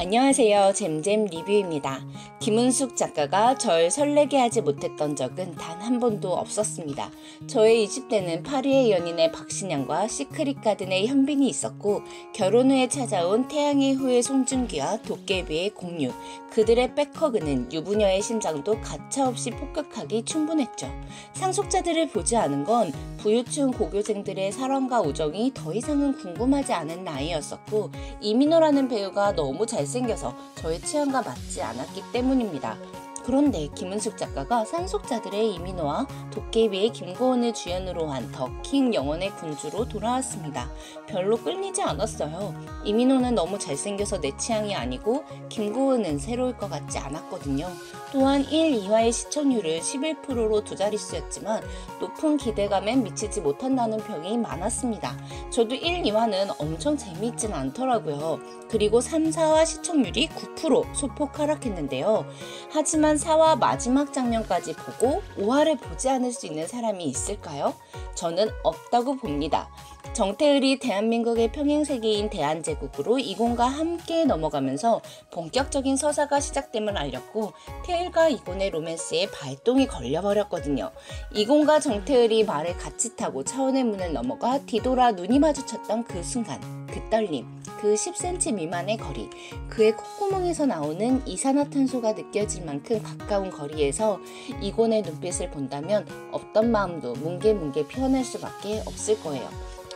안녕하세요. 잼잼 리뷰입니다. 김은숙 작가가 절 설레게 하지 못했던 적은 단 한 번도 없었습니다. 저의 20대는 파리의 연인의 박신양과 시크릿 가든의 현빈이 있었고, 결혼 후에 찾아온 태양의 후예 송중기와 도깨비의 공유, 그들의 백허그는 유부녀의 심장도 가차없이 폭격하기 충분했죠. 상속자들을 보지 않은 건 부유층 고교생들의 사랑과 우정이 더 이상은 궁금하지 않은 나이였었고, 이민호라는 배우가 너무 잘생겨서 저의 취향과 맞지 않았기 때문입니다. 그런데 김은숙 작가가 상속자들의 이민호와 도깨비의 김고은을 주연으로 한 더킹 영혼의 군주로 돌아왔습니다. 별로 끌리지 않았어요. 이민호는 너무 잘생겨서 내 취향이 아니고 김고은은 새로울 것 같지 않았거든요. 또한 1, 2화의 시청률을 11%로 두 자릿수였지만 높은 기대감엔 미치지 못한다는 평이 많았습니다. 저도 1, 2화는 엄청 재미있진 않더라고요. 그리고 3, 4화 시청률이 9% 소폭 하락했는데요. 하지만 4화 마지막 장면까지 보고 5화를 보지 않을 수 있는 사람이 있을까요? 저는 없다고 봅니다. 정태을이 대한민국의 평행세계인 대한제국으로 이곤과 함께 넘어가면서 본격적인 서사가 시작됨을 알렸고, 태을과 이곤의 로맨스에 발동이 걸려버렸거든요. 이곤과 정태을이 말을 같이 타고 차원의 문을 넘어가 뒤돌아 눈이 마주쳤던 그 순간, 그 떨림, 그 10cm 미만의 거리, 그의 콧구멍에서 나오는 이산화탄소가 느껴질 만큼 가까운 거리에서 이곤의 눈빛을 본다면 없던 마음도 뭉게뭉게 표현할 수밖에 없을 거예요.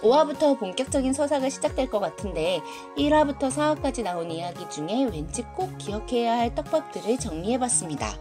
5화부터 본격적인 서사가 시작될 것 같은데 1화부터 4화까지 나온 이야기 중에 왠지 꼭 기억해야 할 떡밥들을 정리해봤습니다.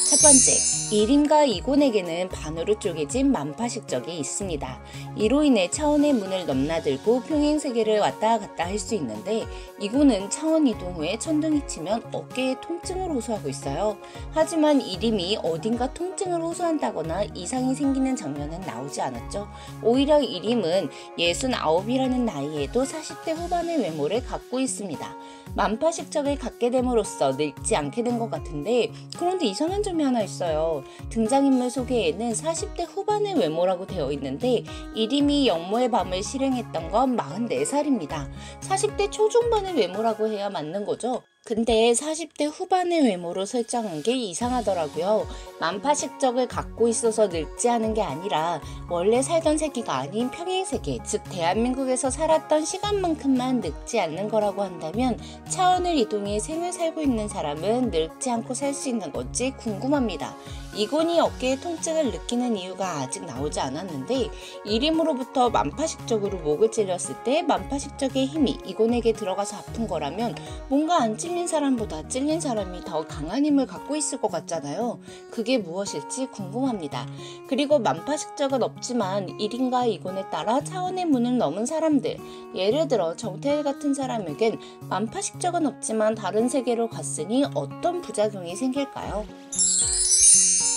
첫 번째, 이림과 이곤에게는 반으로 쪼개진 만파식적이 있습니다. 이로 인해 차원의 문을 넘나들고 평행세계를 왔다 갔다 할 수 있는데, 이곤은 차원 이동 후에 천둥이 치면 어깨에 통증을 호소하고 있어요. 하지만 이림이 어딘가 통증을 호소한다거나 이상이 생기는 장면은 나오지 않았죠. 오히려 이림은 69이라는 나이에도 40대 후반의 외모를 갖고 있습니다. 만파식적을 갖게 됨으로써 늙지 않게 된 것 같은데, 그런데 이상한 점이 하나 있어요. 등장인물 소개에는 40대 후반의 외모라고 되어 있는데 이림이 영모의 밤을 실행했던 건 44살입니다. 40대 초중반의 외모라고 해야 맞는 거죠? 근데 40대 후반의 외모로 설정한 게 이상하더라고요. 만파식적을 갖고 있어서 늙지 않은 게 아니라 원래 살던 세계가 아닌 평행세계, 즉 대한민국에서 살았던 시간만큼만 늙지 않는 거라고 한다면 차원을 이동해 생을 살고 있는 사람은 늙지 않고 살 수 있는 건지 궁금합니다. 이곤이 어깨에 통증을 느끼는 이유가 아직 나오지 않았는데, 이림으로부터 만파식적으로 목을 찔렸을 때 만파식적의 힘이 이곤에게 들어가서 아픈 거라면 뭔가 안 찔린 사람보다 찔린 사람이 더 강한 힘을 갖고 있을 것 같잖아요. 그게 무엇일지 궁금합니다. 그리고 만파식적은 없지만 이림과 이곤에 따라 차원의 문을 넘은 사람들, 예를 들어 정태일 같은 사람에겐 만파식적은 없지만 다른 세계로 갔으니 어떤 부작용이 생길까요?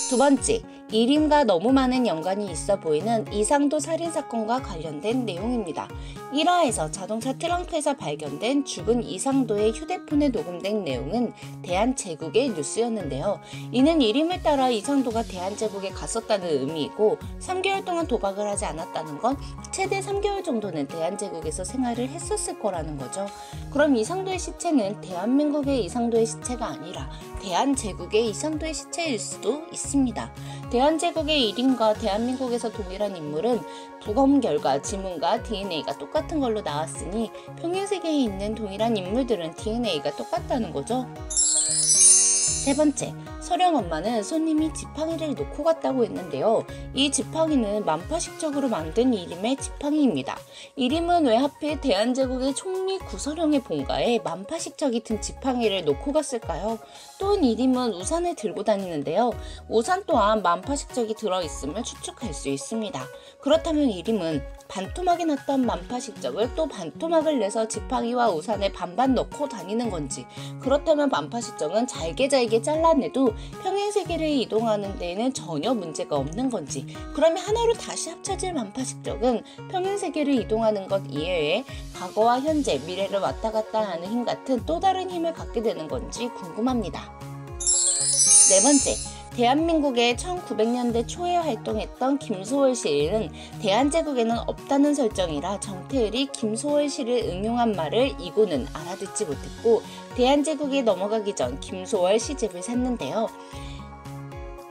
두 번째, 이림과 너무 많은 연관이 있어 보이는 이상도 살인사건과 관련된 내용입니다. 1화에서 자동차 트렁크에서 발견된 죽은 이상도의 휴대폰에 녹음된 내용은 대한제국의 뉴스였는데요. 이는 이림을 따라 이상도가 대한제국에 갔었다는 의미이고, 3개월 동안 도박을 하지 않았다는 건 최대 3개월 정도는 대한제국에서 생활을 했었을 거라는 거죠. 그럼 이상도의 시체는 대한민국의 이상도의 시체가 아니라 대한제국의 이상도의 시체일 수도 있습니다. 대한제국의 이림과 대한민국에서 동일한 인물은 부검 결과 지문과 DNA가 똑같은 걸로 나왔으니 평행세계에 있는 동일한 인물들은 DNA가 똑같다는 거죠. 세 번째, 서령 엄마는 손님이 지팡이를 놓고 갔다고 했는데요. 이 지팡이는 만파식적으로 만든 이림의 지팡이입니다. 이림은 왜 하필 대한제국의 총리 구서령의 본가에 만파식적이 든 지팡이를 놓고 갔을까요? 또한 이림은 우산을 들고 다니는데요. 우산 또한 만파식적이 들어있음을 추측할 수 있습니다. 그렇다면 이림은 반토막이 났던 만파식적을 또 반토막을 내서 지팡이와 우산에 반반 넣고 다니는 건지, 그렇다면 만파식적은 잘게 잘라내도 평행세계를 이동하는 데에는 전혀 문제가 없는 건지, 그러면 하나로 다시 합쳐질 만파식적은 평행세계를 이동하는 것 이외에 과거와 현재, 미래를 왔다 갔다 하는 힘 같은 또 다른 힘을 갖게 되는 건지 궁금합니다. 네 번째, 대한민국의 1900년대 초에 활동했던 김소월 시인은 대한제국에는 없다는 설정이라 정태을이 김소월 시를 응용한 말을 이고는 알아듣지 못했고 대한제국이 넘어가기 전 김소월 시집을 샀는데요.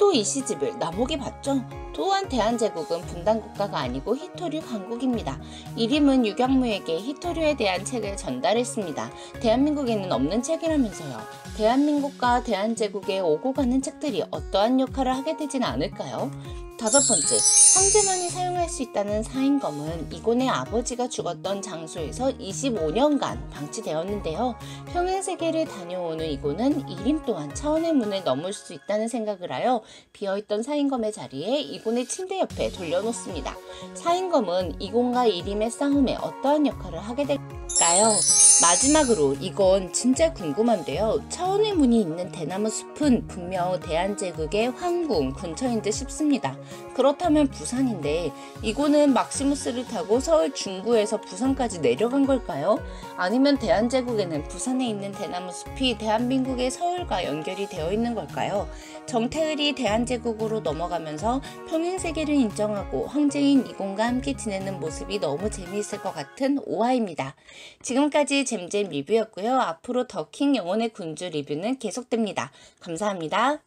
또 이 시집을 나보기 봤죠. 또한 대한제국은 분단국가가 아니고 히토류 강국입니다. 이림은 유경무에게 히토류에 대한 책을 전달했습니다. 대한민국에는 없는 책이라면서요. 대한민국과 대한제국에 오고 가는 책들이 어떠한 역할을 하게 되진 않을까요? 다섯 번째, 황제만이 사용할 수 있다는 사인검은 이곤의 아버지가 죽었던 장소에서 25년간 방치되었는데요. 평행세계를 다녀오는 이곤은 이림 또한 차원의 문을 넘을 수 있다는 생각을 하여 비어있던 사인검의 자리에 이곤의 침대 옆에 돌려놓습니다. 사인검은 이곤과 이림의 싸움에 어떠한 역할을 하게 될까요? 마지막으로 이건 진짜 궁금한데요. 차원의 문이 있는 대나무 숲은 분명 대한제국의 황궁 근처인 듯 싶습니다. 그렇다면 부산인데 이곳은 막시무스를 타고 서울 중구에서 부산까지 내려간 걸까요? 아니면 대한제국에는 부산에 있는 대나무 숲이 대한민국의 서울과 연결이 되어 있는 걸까요? 정태을이 대한제국으로 넘어가면서 평행세계를 인정하고 황제인 이곤과 함께 지내는 모습이 너무 재미있을 것 같은 오화입니다. 지금까지 잼잼 리뷰였고요. 앞으로 더킹 영혼의 군주 리뷰는 계속됩니다. 감사합니다.